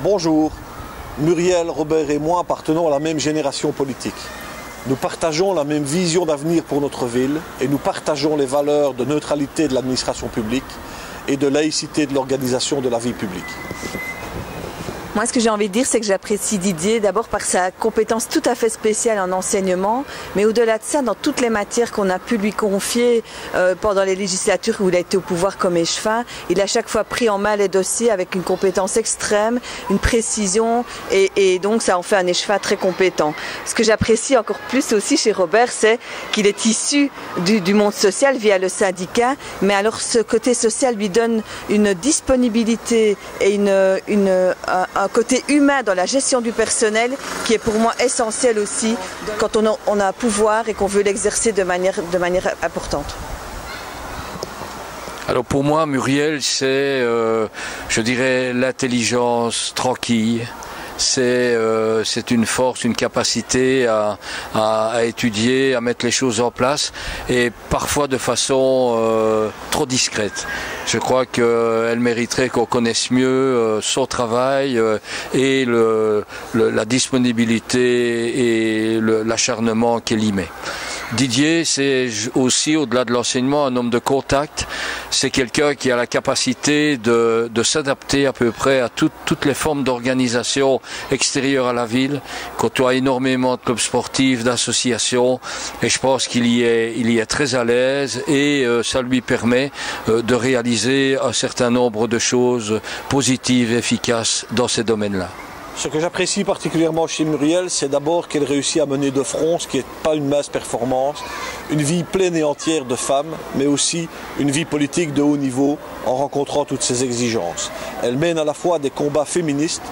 Bonjour, Muriel, Robert et moi appartenons à la même génération politique. Nous partageons la même vision d'avenir pour notre ville et nous partageons les valeurs de neutralité de l'administration publique et de laïcité de l'organisation de la vie publique. Moi, ce que j'ai envie de dire, c'est que j'apprécie Didier d'abord par sa compétence tout à fait spéciale en enseignement, mais au-delà de ça, dans toutes les matières qu'on a pu lui confier pendant les législatures où il a été au pouvoir comme échevin, il a chaque fois pris en main les dossiers avec une compétence extrême, une précision, et donc ça en fait un échevin très compétent. Ce que j'apprécie encore plus aussi chez Robert, c'est qu'il est issu du monde social via le syndicat, mais alors ce côté social lui donne une disponibilité et un côté humain dans la gestion du personnel qui est pour moi essentiel aussi quand on a un pouvoir et qu'on veut l'exercer de manière importante. Alors pour moi, Muriel, c'est, je dirais, l'intelligence tranquille. C'est une force, une capacité à étudier, à mettre les choses en place et parfois de façon trop discrète. Je crois qu'elle mériterait qu'on connaisse mieux son travail et la disponibilité et l'acharnement qu'elle y met. Didier, c'est aussi, au-delà de l'enseignement, un homme de contact. C'est quelqu'un qui a la capacité de s'adapter à peu près à toutes les formes d'organisation extérieure à la ville, côtoie énormément de clubs sportifs, d'associations, et je pense qu'il y est très à l'aise et ça lui permet de réaliser un certain nombre de choses positives et efficaces dans ces domaines-là. Ce que j'apprécie particulièrement chez Muriel, c'est d'abord qu'elle réussit à mener de front, ce qui n'est pas une mince performance, une vie pleine et entière de femme, mais aussi une vie politique de haut niveau en rencontrant toutes ces exigences. Elle mène à la fois des combats féministes,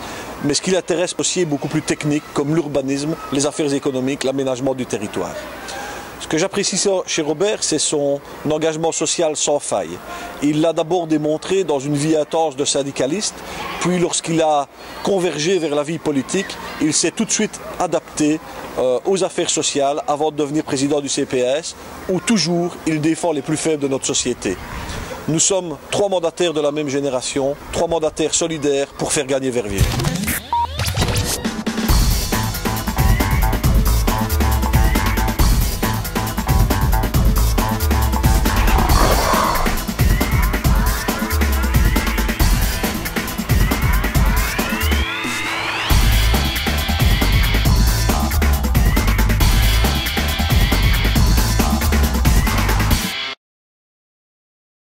mais ce qui l'intéresse aussi est beaucoup plus technique, comme l'urbanisme, les affaires économiques, l'aménagement du territoire. Ce que j'apprécie chez Robert, c'est son engagement social sans faille. Il l'a d'abord démontré dans une vie intense de syndicaliste, puis lorsqu'il a convergé vers la vie politique, il s'est tout de suite adapté aux affaires sociales avant de devenir président du CPS, où toujours il défend les plus faibles de notre société. Nous sommes 3 mandataires de la même génération, 3 mandataires solidaires pour faire gagner Verviers.